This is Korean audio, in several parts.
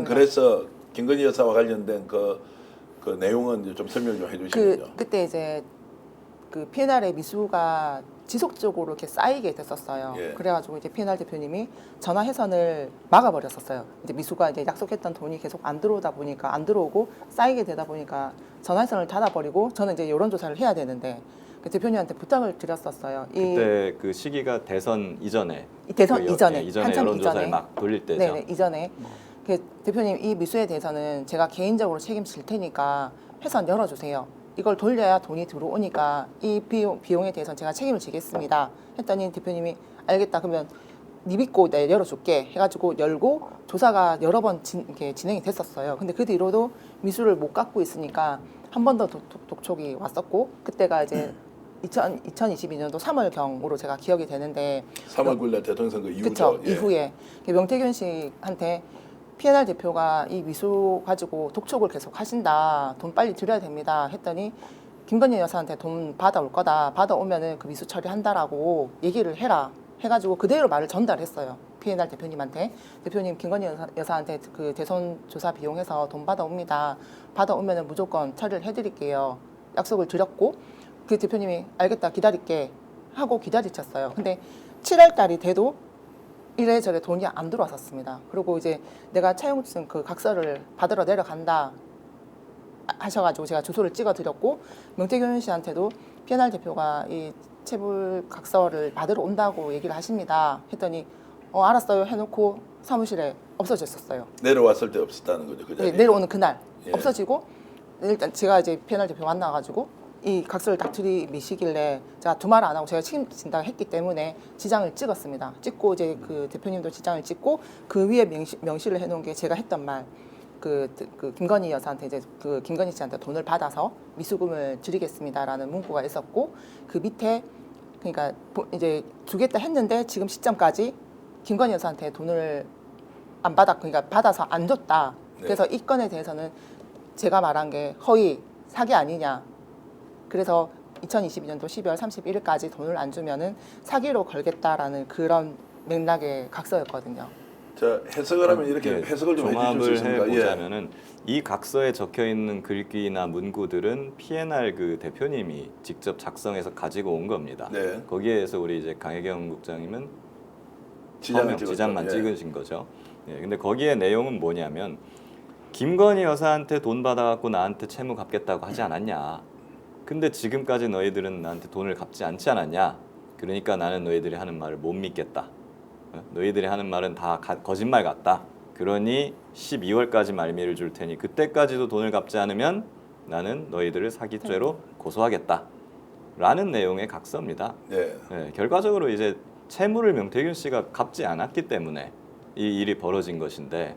그래서 김건희 여사와 관련된 그 내용은 좀 설명 좀 해주시면요. 그때 이제 그 PNR의 미수가 지속적으로 이렇게 쌓이게 됐었어요. 예. 그래가지고 이제 PNR 대표님이 전화 해선을 막아버렸었어요. 이제 미수가 이제 약속했던 돈이 계속 안 들어오다 보니까 안 들어오고 쌓이게 되다 보니까 전화 해선을 닫아버리고 저는 이제 여론조사를 해야 되는데 그 대표님한테 부탁을 드렸었어요. 그때 그 시기가 대선 이전에 이 대선 그 이전에 이전에 한참 여론조사를 이전에 막 돌릴 때죠. 네네 이전에 그 대표님 이 미수에 대해서는 제가 개인적으로 책임질 테니까 회선 열어주세요. 이걸 돌려야 돈이 들어오니까 이 비용에 대해서는 제가 책임을 지겠습니다. 했더니 대표님이 알겠다 그러면 니 믿고 내가 열어줄게 해가지고 열고 조사가 여러 번 이렇게 진행이 됐었어요. 근데 그 뒤로도 미수를 못 갚고 있으니까 한 번 더 독촉이 왔었고 그때가 이제 2022년도 3월경으로 제가 기억이 되는데 3월 9일 날 대통령 선거 이후죠. 그쵸, 예. 이후에 명태균 씨한테 PNR 대표가 이 미수 가지고 독촉을 계속 하신다. 돈 빨리 드려야 됩니다. 했더니 김건희 여사한테 돈 받아올 거다. 받아오면은 그 미수 처리한다라고 얘기를 해라. 해가지고 그대로 말을 전달했어요. PNR 대표님한테. 대표님 김건희 여사한테 그 대선 조사 비용해서 돈 받아옵니다. 받아오면은 무조건 처리를 해드릴게요. 약속을 드렸고 그 대표님이 알겠다 기다릴게 하고 기다리셨어요. 근데 7월 달이 돼도 이래저래 돈이 안 들어왔었습니다. 그리고 이제 내가 차용증 그 각서를 받으러 내려간다 하셔가지고 제가 주소를 찍어드렸고 명태균 씨한테도 PNR 대표가 이 체불 각서를 받으러 온다고 얘기를 하십니다. 했더니 알았어요 해놓고 사무실에 없어졌었어요. 내려왔을 때 없었다는 거죠. 그 네, 자리에. 내려오는 그날 예. 없어지고 일단 제가 이제 PNR 대표 만나가지고 이 각서를 딱 들이미시길래 제가 두말 안 하고 제가 책임진다고 했기 때문에 지장을 찍었습니다. 찍고 이제 그 대표님도 지장을 찍고 그 위에 명시를 해놓은 게 제가 했던 말. 그 김건희 여사한테 이제 그 김건희 씨한테 돈을 받아서 미수금을 드리겠습니다라는 문구가 있었고 그 밑에 그러니까 이제 주겠다 했는데 지금 시점까지 김건희 여사한테 돈을 안 그러니까 받아서 안 줬다. 네. 그래서 이 건에 대해서는 제가 말한 게 허위 사기 아니냐. 그래서 2022년도 12월 31일까지 돈을 안 주면은 사기로 걸겠다라는 그런 맥락의 각서였거든요. 자, 해석을 하면 이렇게 해석을 좀 해주실 수 있습니까? 종합을 해보자면은 이 각서에 적혀 있는 글귀나 문구들은 PNR 그 대표님이 직접 작성해서 가지고 온 겁니다. 네. 거기에서 우리 이제 강혜경 국장님은 지장만 찍으신 거죠. 예, 근데 거기에 내용은 뭐냐면 김건희 여사한테 돈 받아갖고 나한테 채무 갚겠다고 하지 않았냐. 근데 지금까지 너희들은 나한테 돈을 갚지 않지 않았냐. 그러니까 나는 너희들이 하는 말을 못 믿겠다. 너희들이 하는 말은 다 거짓말 같다. 그러니 12월까지 말미를 줄 테니 그때까지도 돈을 갚지 않으면 나는 너희들을 사기죄로 고소하겠다. 라는 내용의 각서입니다. 네. 네, 결과적으로 이제 채무를 명태균 씨가 갚지 않았기 때문에 이 일이 벌어진 것인데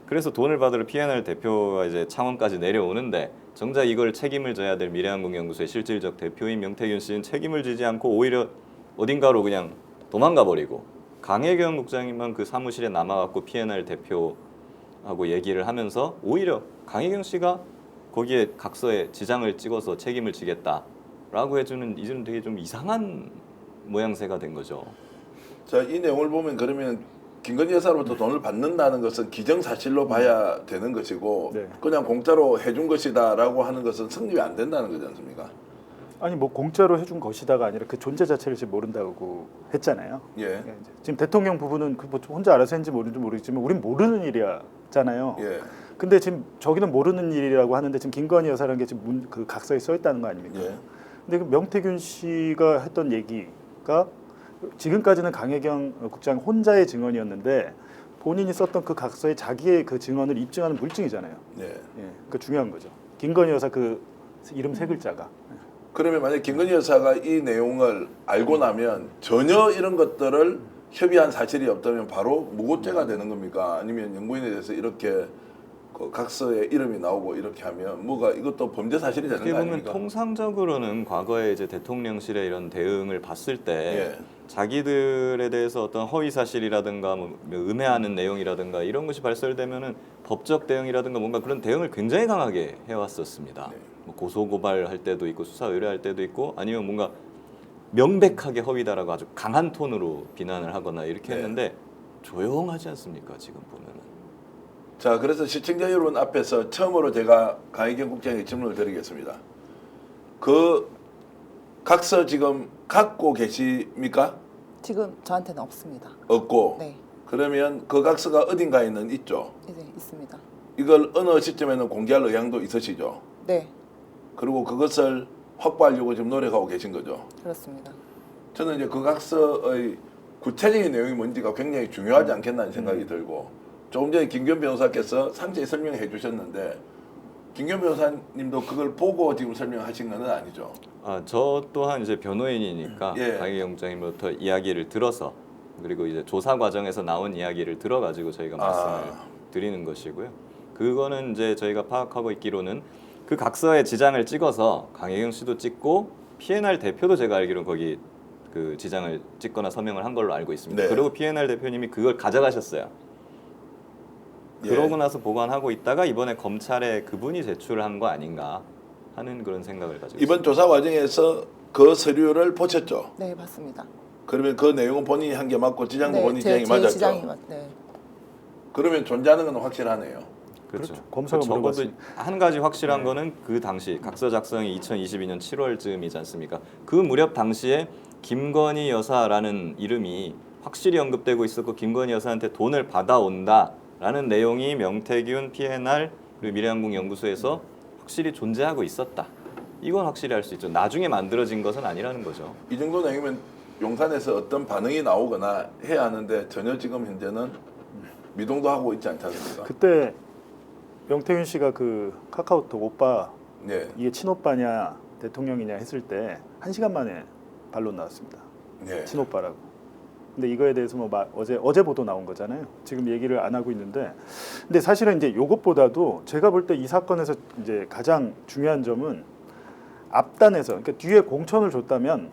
그래서 돈을 받으러 PNR 대표가 이제 창원까지 내려오는데 정작 이걸 책임을 져야 될 미래항공연구소의 실질적 대표인 명태균 씨는 책임을 지지 않고 오히려 어딘가로 그냥 도망가 버리고 강혜경 국장님만 그 사무실에 남아갖고 PNR 대표하고 얘기를 하면서 오히려 강혜경 씨가 거기에 각서에 지장을 찍어서 책임을 지겠다라고 해주는 이제는 되게 좀 이상한 모양새가 된 거죠. 자, 이 내용을 보면 그러면 김건희 여사로부터 돈을 받는다는 것은 기정사실로 봐야 되는 것이고 네. 그냥 공짜로 해준 것이다라고 하는 것은 성립이 안 된다는 거지 않습니까? 아니 뭐 공짜로 해준 것이다가 아니라 그 존재 자체를 지금 모른다고 했잖아요. 예. 지금 대통령 부분은 그 뭐 혼자 알아서 했는지 모르는지 모르겠지만 우린 모르는 일이잖아요. 예. 근데 지금 저기는 모르는 일이라고 하는데 지금 김건희 여사라는 게 지금 그 각서에 써 있다는 거 아닙니까? 예. 근데 그 명태균 씨가 했던 얘기가 지금까지는 강혜경 국장 혼자의 증언이었는데 본인이 썼던 그 각서에 자기의 그 증언을 입증하는 물증이잖아요. 예. 예, 그 중요한 거죠. 김건희 여사 그 이름 세 글자가. 그러면 만약 김건희 여사가 이 내용을 알고 나면 전혀 이런 것들을 협의한 사실이 없다면 바로 무고죄가 되는 겁니까? 아니면 연구인에 대해서 이렇게 그 각서에 이름이 나오고 이렇게 하면 뭐가 이것도 범죄 사실이 되는 어떻게 거 보면 아닙니까? 통상적으로는 과거에 이제 대통령실의 이런 대응을 봤을 때 예. 자기들에 대해서 어떤 허위 사실이라든가 뭐 음해하는 내용이라든가 이런 것이 발설되면은 법적 대응이라든가 뭔가 그런 대응을 굉장히 강하게 해왔었습니다. 네. 뭐 고소 고발할 때도 있고 수사 의뢰할 때도 있고 아니면 뭔가 명백하게 허위다라고 아주 강한 톤으로 비난을 하거나 이렇게 네. 했는데 조용하지 않습니까 지금 보면은. 자, 그래서 시청자 여러분 앞에서 처음으로 제가 강혜경 국장에게 질문을 드리겠습니다. 그 각서 지금 갖고 계십니까? 지금 저한테는 없습니다. 없고. 네, 그러면 그 각서가 어딘가에는 있죠. 이제 있습니다. 이걸 어느 시점에는 공개할 의향도 있으시죠. 네, 그리고 그것을 확보하려고 지금 노력하고 계신 거죠. 그렇습니다. 저는 이제 그 각서의 구체적인 내용이 뭔지가 굉장히 중요하지 않겠나 하는 생각이 들고, 조금 전에 김기현 변호사께서 상세히 설명해 주셨는데 김기현 변호사님도 그걸 보고 지금 설명하신 건 아니죠. 저 또한 이제 변호인이니까 예. 강혜경 국장님부터 이야기를 들어서 그리고 이제 조사 과정에서 나온 이야기를 들어가지고 저희가 말씀을 드리는 것이고요. 그거는 이제 저희가 파악하고 있기로는 그 각서에 지장을 찍어서 강혜경 씨도 찍고 P&R 대표도 제가 알기로는 거기 그 지장을 찍거나 서명을 한 걸로 알고 있습니다. 네. 그리고 P&R 대표님이 그걸 가져가셨어요. 예. 그러고 나서 보관하고 있다가 이번에 검찰에 그분이 제출한 거 아닌가 하는 그런 생각을 가지고 이번 있습니다. 조사 과정에서 그 서류를 보셨죠. 네, 맞습니다. 그러면 그 내용은 본인이 한 게 맞고 지장도 네, 본인이 제 지장이 맞았죠. 지장이 네. 그러면 존재하는 건 확실하네요. 그렇죠. 검사가 적어도 물어봤으니. 한 가지 확실한 네. 거는 그 당시 각서 작성이 2022년 7월쯤이지 않습니까? 그 무렵 당시에 김건희 여사라는 이름이 확실히 언급되고 있었고 김건희 여사한테 돈을 받아온다라는 내용이 명태균 P&R 그리고 미래항공연구소에서 확실히 존재하고 있었다. 이건 확실히 알 수 있죠. 나중에 만들어진 것은 아니라는 거죠. 이 정도 내용이면 용산에서 어떤 반응이 나오거나 해야 하는데 전혀 지금 현재는 미동도 하고 있지 않지 않습니까? 그때 명태균 씨가 그 카카오톡 오빠 네. 이게 친오빠냐 대통령이냐 했을 때 1시간 만에 반론 나왔습니다. 네. 친오빠라고. 근데 이거에 대해서 뭐 어제 보도 나온 거잖아요. 지금 얘기를 안 하고 있는데, 근데 사실은 이제 요것보다도 제가 볼 때 이 사건에서 이제 가장 중요한 점은 앞단에서, 그러니까 뒤에 공천을 줬다면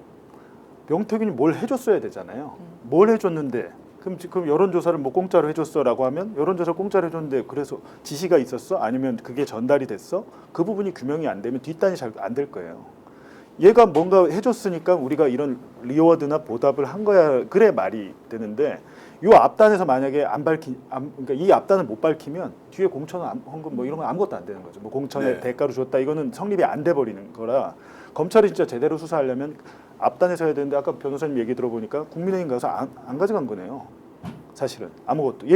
명태균이 뭘 해줬어야 되잖아요. 뭘 해줬는데 그럼 여론조사를 뭐 공짜로 해줬어라고 하면 여론조사 공짜로 해줬는데 그래서 지시가 있었어? 아니면 그게 전달이 됐어? 그 부분이 규명이 안 되면 뒷단이 잘 안 될 거예요. 얘가 뭔가 해줬으니까 우리가 이런 리워드나 보답을 한 거야. 그래 말이 되는데 요 앞단에서 만약에 그러니까 이 앞단을 못 밝히면 뒤에 공천 헌금 뭐 이런 건 아무것도 안 되는 거죠. 뭐 공천에 네. 대가로 줬다 이거는 성립이 안 돼 버리는 거라 검찰이 진짜 제대로 수사하려면 앞단에서 해야 되는데 아까 변호사님 얘기 들어보니까 국민의힘 가서 안 가져간 거네요. 사실은 아무것도.